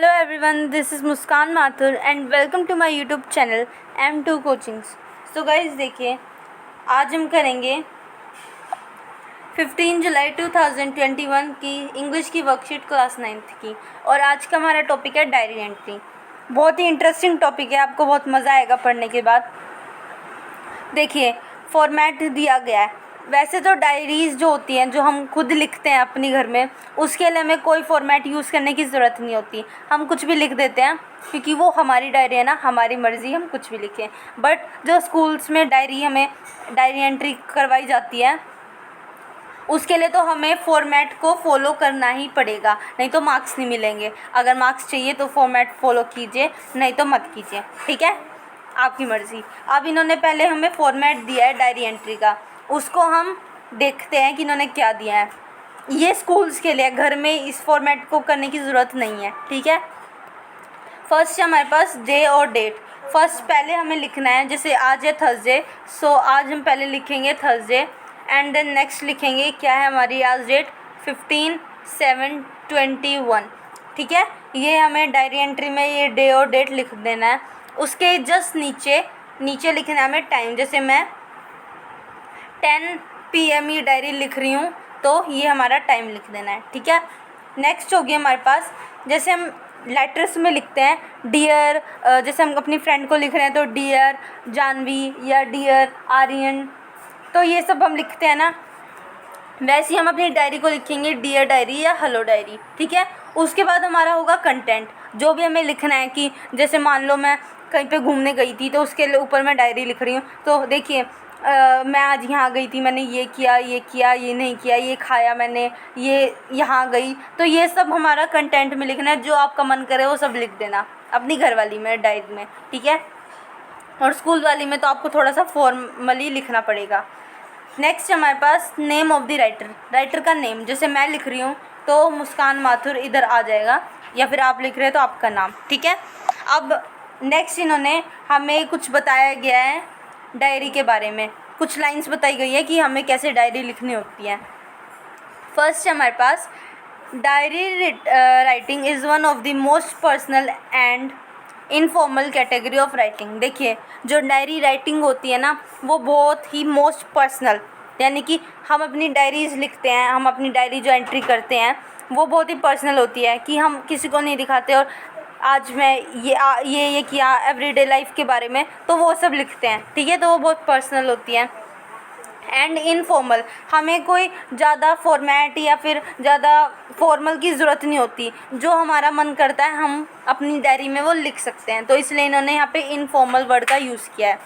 Hello everyone, this is Muskan Mathur and welcome to my YouTube channel M2 Coachings। So guys देखिए, आज हम करेंगे 15 जुलाई 2021 की इंग्लिश की वर्कशीट क्लास 9th की। और आज का हमारा टॉपिक है डायरी एंट्री। बहुत ही इंटरेस्टिंग टॉपिक है, आपको बहुत मज़ा आएगा पढ़ने के बाद। देखिए, फॉर्मेट दिया गया है। वैसे तो डायरीज़ जो होती हैं, जो हम खुद लिखते हैं अपने घर में, उसके लिए हमें कोई फॉर्मेट यूज़ करने की ज़रूरत नहीं होती। हम कुछ भी लिख देते हैं क्योंकि वो हमारी डायरी है ना, हमारी मर्ज़ी, हम कुछ भी लिखें। बट जो स्कूल्स में हमें डायरी एंट्री करवाई जाती है, उसके लिए तो हमें फ़ॉर्मेट को फॉलो करना ही पड़ेगा, नहीं तो मार्क्स नहीं मिलेंगे। अगर मार्क्स चाहिए तो फॉर्मेट फॉलो कीजिए, नहीं तो मत कीजिए, ठीक है, आपकी मर्ज़ी। अब इन्होंने पहले हमें फॉर्मेट दिया है डायरी एंट्री का, उसको हम देखते हैं कि इन्होंने क्या दिया है। ये स्कूल्स के लिए, घर में इस फॉर्मेट को करने की ज़रूरत नहीं है, ठीक है। फर्स्ट हमारे पास डे और डेट। फर्स्ट पहले हमें लिखना है, जैसे आज है थर्सडे, सो आज हम पहले लिखेंगे थर्सडे एंड देन नेक्स्ट लिखेंगे क्या है हमारी आज डेट 15/7/21, ठीक है। ये हमें डायरी एंट्री में ये डे और डेट लिख देना है। उसके जस्ट नीचे लिखना है हमें टाइम। जैसे मैं 10 PM ये डायरी लिख रही हूँ, तो ये हमारा टाइम लिख देना है, ठीक है। नेक्स्ट होगी हमारे पास, जैसे हम लेटर्स में लिखते हैं डियर, जैसे हम अपनी फ्रेंड को लिख रहे हैं तो डियर जानवी या डियर आर्यन, तो ये सब हम लिखते हैं ना। वैसे ही हम अपनी डायरी को लिखेंगे डियर डायरी या हेलो डायरी, ठीक है। उसके बाद हमारा होगा कंटेंट, जो भी हमें लिखना है। कि जैसे मान लो मैं कहीं पे घूमने गई थी, तो उसके ऊपर मैं डायरी लिख रही हूँ, तो देखिए मैं आज यहाँ गई थी, मैंने ये किया, ये नहीं किया, ये खाया मैंने, ये यहाँ गई, तो ये सब हमारा कंटेंट में लिखना है। जो आपका मन करे वो सब लिख देना अपनी घर वाली में डायरी में, ठीक है। और स्कूल वाली में तो आपको थोड़ा सा फॉर्मली लिखना पड़ेगा। नेक्स्ट हमारे पास नेम ऑफ़ द राइटर का नेम। जैसे मैं लिख रही हूँ तो मुस्कान माथुर इधर आ जाएगा, या फिर आप लिख रहे हैं तो आपका नाम, ठीक है। अब नेक्स्ट इन्होंने हमें कुछ बताया गया है डायरी के बारे में, कुछ लाइंस बताई गई है कि हमें कैसे डायरी लिखनी होती है। फर्स्ट हमारे पास diary writing is one of the most personal and informal category of writing. देखिए, जो डायरी राइटिंग होती है ना, वो बहुत ही मोस्ट पर्सनल, यानी कि हम अपनी डायरीज़ लिखते हैं, हम अपनी डायरी जो एंट्री करते हैं वो बहुत ही पर्सनल होती है, कि हम किसी को नहीं दिखाते। और आज मैं ये किया एवरीडे लाइफ के बारे में, तो वो सब लिखते हैं, ठीक है। तो वो बहुत पर्सनल होती है। एंड इनफॉर्मल, हमें कोई ज़्यादा फॉर्मेट या फिर ज़्यादा फॉर्मल की ज़रूरत नहीं होती। जो हमारा मन करता है हम अपनी डायरी में वो लिख सकते हैं, तो इसलिए इन्होंने यहाँ पे इनफॉर्मल वर्ड का यूज़ किया है।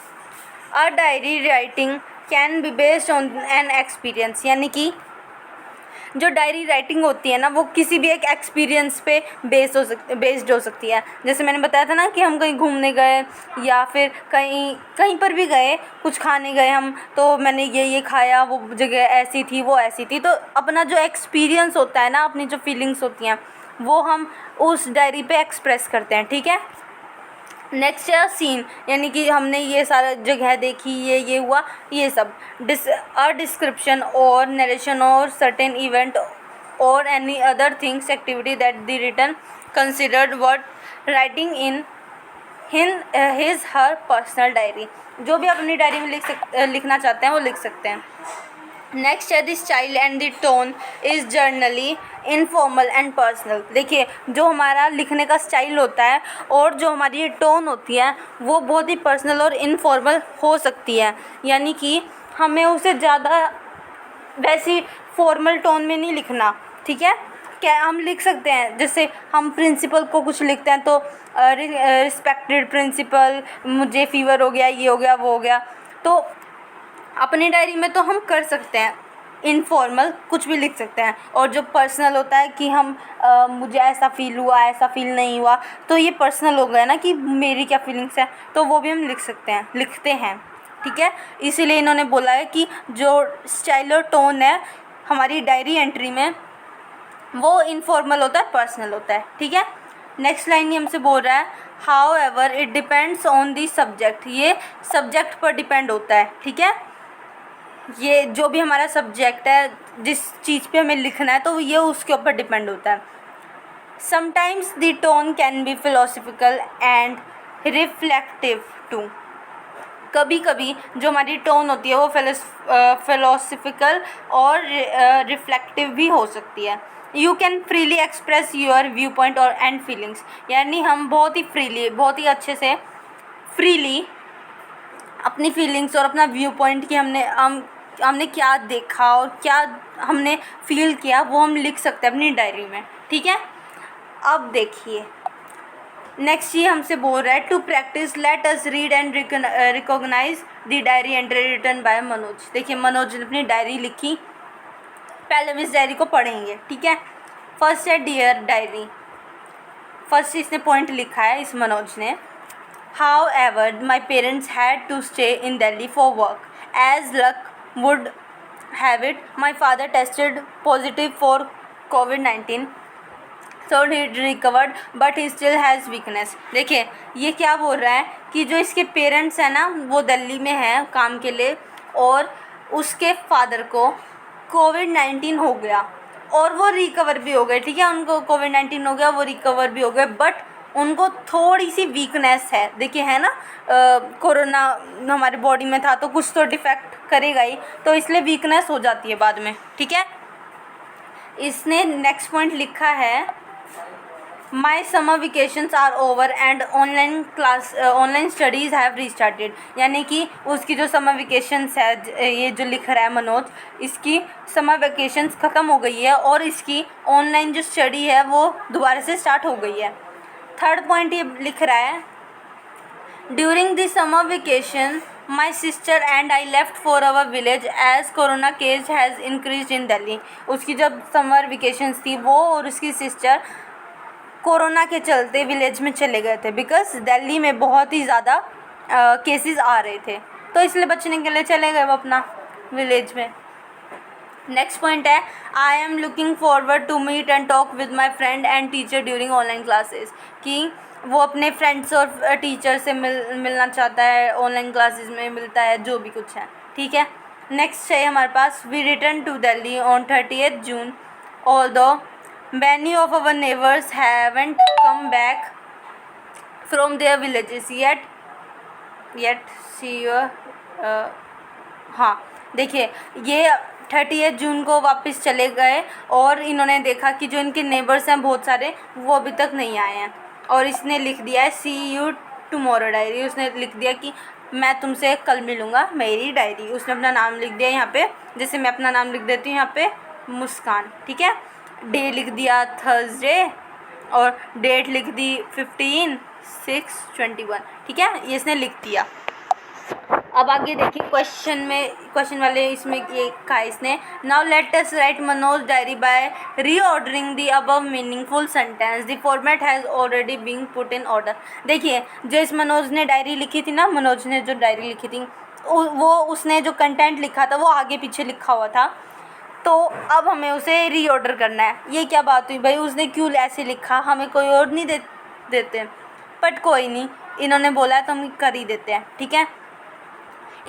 A diary writing can be based on an experience, यानी कि जो डायरी राइटिंग होती है ना, वो किसी भी एक एक्सपीरियंस पे बेस्ड हो सकती है। जैसे मैंने बताया था ना कि हम कहीं घूमने गए या फिर कहीं पर भी गए, कुछ खाने गए हम, तो मैंने ये खाया, वो जगह ऐसी थी, वो ऐसी थी। तो अपना जो एक्सपीरियंस होता है ना, अपनी जो फीलिंग्स होती हैं, वो हम उस डायरी पे एक्सप्रेस करते हैं, ठीक है। नेक्स्ट है सीन, यानी कि हमने ये सारा जगह देखी, ये हुआ, ये सब। अ डिस्क्रिप्शन और नरेशन और सर्टेन इवेंट और any other things activity that the written considered word writing in his her personal diary. जो भी अपनी डायरी में लिखना चाहते हैं वो लिख सकते हैं। नेक्स्ट है the style and the tone is generally informal and personal. देखिए, जो हमारा लिखने का स्टाइल होता है और जो हमारी टोन होती है, वो बहुत ही पर्सनल और इनफॉर्मल हो सकती है, यानी कि हमें उसे ज़्यादा वैसी फॉर्मल टोन में नहीं लिखना, ठीक है। क्या हम लिख सकते हैं, जैसे हम प्रिंसिपल को कुछ लिखते हैं तो रिस्पेक्टेड प्रिंसिपल, मुझे फीवर हो गया, ये हो गया, वो हो गया, तो अपनी डायरी में तो हम कर सकते हैं इनफॉर्मल, कुछ भी लिख सकते हैं। और जो पर्सनल होता है कि हम मुझे ऐसा फ़ील हुआ, ऐसा फ़ील नहीं हुआ, तो ये पर्सनल हो गया ना कि मेरी क्या फीलिंग्स हैं, तो वो भी हम लिखते हैं, ठीक है। इसीलिए इन्होंने बोला है कि जो स्टाइल और टोन है हमारी डायरी एंट्री में, वो इनफॉर्मल होता है, पर्सनल होता है, ठीक है। नेक्स्ट लाइन ये हमसे बोल रहा है how ever it depends on the subject. ये सब्जेक्ट पर डिपेंड होता है, ठीक है। ये जो भी हमारा सब्जेक्ट है, जिस चीज़ पे हमें लिखना है, तो ये उसके ऊपर डिपेंड होता है। Sometimes the tone can be philosophical and reflective too. कभी कभी जो हमारी टोन होती है वो फिलोसफिकल और रिफ्लेक्टिव भी हो सकती है. You can freely express your view point और एंड फीलिंग्स. यानी हम बहुत ही फ्रीली, बहुत ही अच्छे से फ्रीली अपनी फीलिंग्स और अपना व्यू पॉइंट कि हमने क्या देखा और क्या हमने फील किया वो हम लिख सकते हैं अपनी डायरी में. ठीक है. अब देखिए नेक्स्ट ये हमसे बोल रहा है to practice let us read and recognise the diary entry written by Manoj. देखिए मनोज ने अपनी डायरी लिखी. पहले हम इस डायरी को पढ़ेंगे. ठीक है. फर्स्ट है डियर डायरी. फर्स्ट इसने पॉइंट लिखा है इस मनोज ने. However, my parents had to stay in Delhi for work. As luck would have it, my father tested positive for COVID-19. So he recovered, but he still has weakness. देखिए ये क्या बोल रहा है कि जो इसके पेरेंट्स हैं ना वो दिल्ली में हैं काम के लिए और उसके फादर को COVID-19 हो गया और वो रिकवर भी हो गए. ठीक है. उनको COVID-19 हो गया, वो रिकवर भी हो गए, बट उनको थोड़ी सी वीकनेस है. देखिए है ना कोरोना हमारे बॉडी में था तो कुछ तो डिफेक्ट करेगा ही, तो इसलिए वीकनेस हो जाती है बाद में. ठीक है. इसने नेक्स्ट पॉइंट लिखा है my summer vacations are over and online studies have restarted. यानी कि उसकी जो समर वेकेशंस है, ये जो लिख रहा है मनोज, इसकी समर वेकेशंस ख़त्म हो गई है और इसकी ऑनलाइन जो स्टडी है वो दोबारा से स्टार्ट हो गई है. थर्ड पॉइंट ये लिख रहा है during the summer vacation my sister and I left for our village as corona case has increase in Delhi. उसकी जब समर वेकेशंस थी वो और उसकी सिस्टर कोरोना के चलते विलेज में चले गए थे बिकॉज दिल्ली में बहुत ही ज़्यादा केसेस आ रहे थे, तो इसलिए बचने के लिए चले गए वो अपना विलेज में. नेक्स्ट पॉइंट है I am looking forward to meet and talk with my friend and teacher during online classes. कि वो अपने फ्रेंड्स और टीचर से मिलना चाहता है, ऑनलाइन क्लासेस में मिलता है, जो भी कुछ है. ठीक है. नेक्स्ट है हमारे पास we return to Delhi on 30th June although many of our neighbors haven't come back from their villages yet see your हाँ देखिए ये 30th June को वापस चले गए और इन्होंने देखा कि जो इनके नेबर्स हैं बहुत सारे वो अभी तक नहीं आए हैं. और इसने लिख दिया है सी यू टुमारो डायरी. उसने लिख दिया कि मैं तुमसे कल मिलूँगा मेरी डायरी. उसने अपना नाम लिख दिया यहाँ पे, जैसे मैं अपना नाम लिख देती हूँ यहाँ पे मुस्कान. ठीक है. डे लिख दिया थर्सडे और डेट लिख दी 15/6/21. ठीक है. ये इसने लिख दिया. अब आगे देखिए क्वेश्चन वाले इसमें ये कहा इसने now let us write Manoj diary by reordering the above meaningful sentence the format has already being put in order. देखिए जो इस मनोज ने डायरी लिखी थी ना, मनोज ने जो डायरी लिखी थी वो उसने जो कंटेंट लिखा था वो आगे पीछे लिखा हुआ था, तो अब हमें उसे रीऑर्डर करना है. ये क्या बात हुई भाई, उसने क्यों ऐसे लिखा, हमें कोई और नहीं देते. बट कोई नहीं, इन्होंने बोला है तो हम कर ही देते हैं. ठीक है.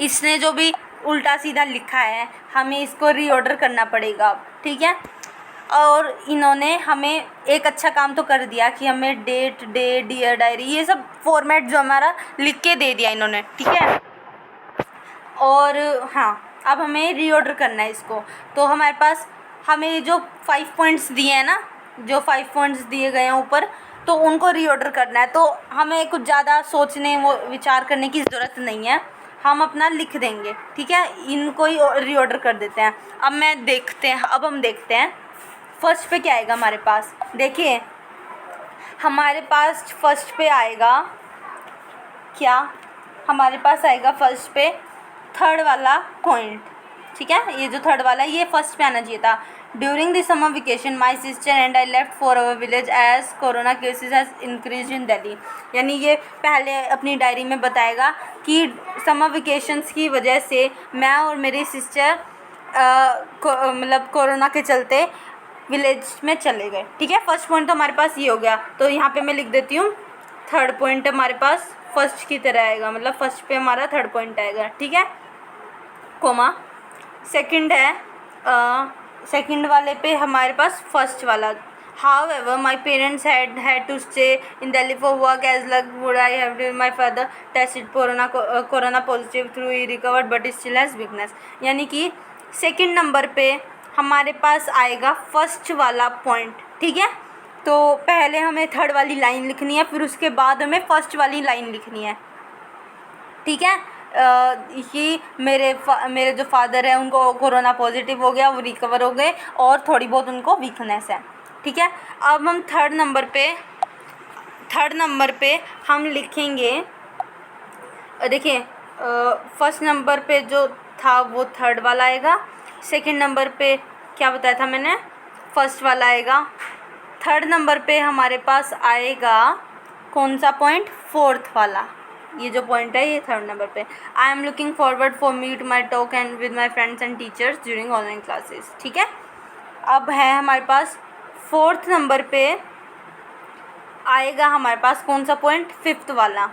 इसने जो भी उल्टा सीधा लिखा है हमें इसको रीऑर्डर करना पड़ेगा. ठीक है. और इन्होंने हमें एक अच्छा काम तो कर दिया कि हमें डेट, डे, डियर डायरी, ये सब फॉर्मेट जो हमारा लिख के दे दिया इन्होंने. ठीक है. और हाँ अब हमें रीऑर्डर करना है इसको. तो हमारे पास हमें जो 5 पॉइंट्स दिए हैं ना, जो 5 पॉइंट्स दिए गए हैं ऊपर, तो उनको रीऑर्डर करना है. तो हमें कुछ ज़्यादा सोचने वो विचार करने की ज़रूरत नहीं है, हम अपना लिख देंगे. ठीक है. इनको ही रीऑर्डर कर देते हैं. अब हम देखते हैं फर्स्ट पे क्या आएगा हमारे पास. देखिए हमारे पास फर्स्ट पे आएगा क्या, हमारे पास आएगा फर्स्ट पे थर्ड वाला पॉइंट. ठीक है. ये जो थर्ड वाला है ये फर्स्ट पे आना चाहिए था. During the summer vacation my sister and I left for our village as corona cases has increase in Delhi. यानी ये पहले अपनी डायरी में बताएगा कि समर वेकेशंस की वजह से मैं और मेरी सिस्टर मतलब कोरोना के चलते विलेज में चले गए. ठीक है. फर्स्ट पॉइंट तो हमारे पास ये हो गया. तो यहाँ पे मैं लिख देती हूँ थर्ड पॉइंट हमारे पास फर्स्ट की तरह आएगा, मतलब फर्स्ट पे हमारा थर्ड पॉइंट आएगा. ठीक है. कोमा. सेकंड है सेकंड वाले पे हमारे पास फर्स्ट वाला However, my parents had to stay in Delhi for work. As luck would I have my father tested corona positive through he recovered but still has weakness. यानी कि second number पे हमारे पास आएगा first वाला point, ठीक है। तो पहले हमें थर्ड वाली लाइन लिखनी है, फिर उसके बाद हमें फर्स्ट वाली लाइन लिखनी है, ठीक है। कि मेरे जो फादर है उनको कोरोना पॉजिटिव हो गया, वो रिकवर हो गए और थोड़ी बहुत उनको वीकनेस है, ठीक है। अब हम थर्ड नंबर पे हम लिखेंगे, देखिए फर्स्ट नंबर पे जो था वो थर्ड वाला आएगा, सेकंड नंबर पे क्या बताया था मैंने, फर्स्ट वाला आएगा, थर्ड नंबर पे हमारे पास आएगा कौन सा पॉइंट, फोर्थ वाला। ये जो पॉइंट है ये थर्ड नंबर पे। I am looking forward for meet my talk and with my friends and teachers during online classes, ठीक है। अब है हमारे पास फोर्थ नंबर पे आएगा हमारे पास कौन सा पॉइंट, फिफ्थ वाला।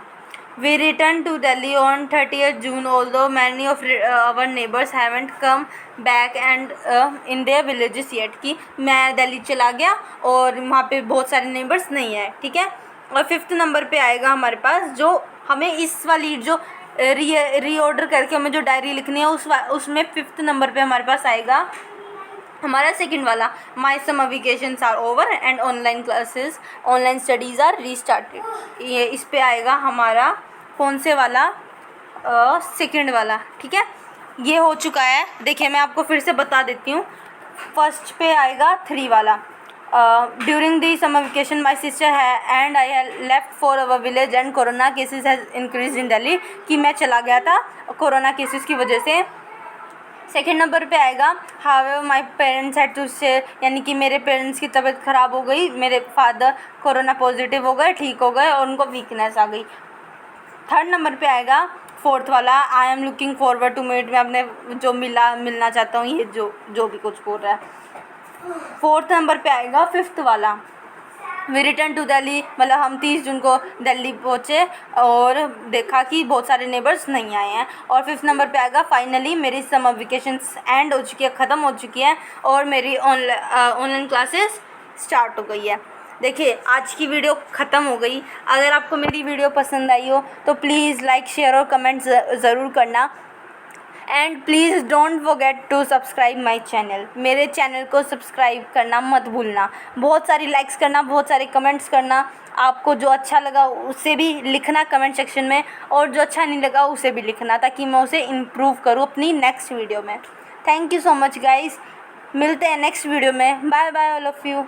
We return to Delhi on 30th June although many of our neighbours haven't come back and in their villages yet, कि मैं दिल्ली चला गया और वहाँ पे बहुत सारे नेबर्स नहीं है, ठीक है। और फिफ्थ नंबर पे आएगा हमारे पास जो हमें इस वाली जो रीऑर्डर करके हमें जो डायरी लिखनी है उसमें फिफ्थ नंबर पे हमारे पास आएगा हमारा सेकंड वाला, my summer vacations are over and online studies are restarted. ये इस पे आएगा हमारा कौन से वाला, सेकंड वाला, ठीक है। ये हो चुका है। देखिए मैं आपको फिर से बता देती हूँ। फर्स्ट पे आएगा थ्री वाला, during the summer vacation my sister है and I have left for our village and corona cases has increase in Delhi, कि मैं चला गया था कोरोना केसेस की वजह से। सेकेंड नंबर पे आएगा however my parents had to stay, यानी कि मेरे पेरेंट्स की तबीयत ख़राब हो गई, मेरे फादर कोरोना पॉजिटिव हो गए, ठीक हो गए और उनको वीकनेस आ गई। थर्ड नंबर पे आएगा फोर्थ वाला, I am looking forward to meet, मैं अपने जो मिलना चाहता हूँ, ये जो भी कुछ बोल रहा है। फोर्थ नंबर पे आएगा फिफ्थ वाला, वी रिटर्न टू दिल्ली, मतलब हम 30 जून को दिल्ली पहुँचे और देखा कि बहुत सारे नेबर्स नहीं आए हैं। और फिफ्थ नंबर पे आएगा फाइनली मेरी समर वेकेशंस एंड हो चुकी है, ख़त्म हो चुकी है और मेरी ऑनलाइन क्लासेस स्टार्ट हो गई है। देखिए आज की वीडियो ख़त्म हो गई। अगर आपको मेरी वीडियो पसंद आई हो तो प्लीज़ लाइक शेयर और कमेंट ज़रूर करना and please don't forget to subscribe my channel. मेरे चैनल को सब्सक्राइब करना मत भूलना, बहुत सारी लाइक्स करना, बहुत सारे कमेंट्स करना। आपको जो अच्छा लगा उसे भी लिखना कमेंट सेक्शन में और जो अच्छा नहीं लगा उसे भी लिखना, ताकि मैं उसे इम्प्रूव करूँ अपनी नेक्स्ट वीडियो में। Thank you so much guys, मिलते हैं नेक्स्ट वीडियो में। Bye bye all of you.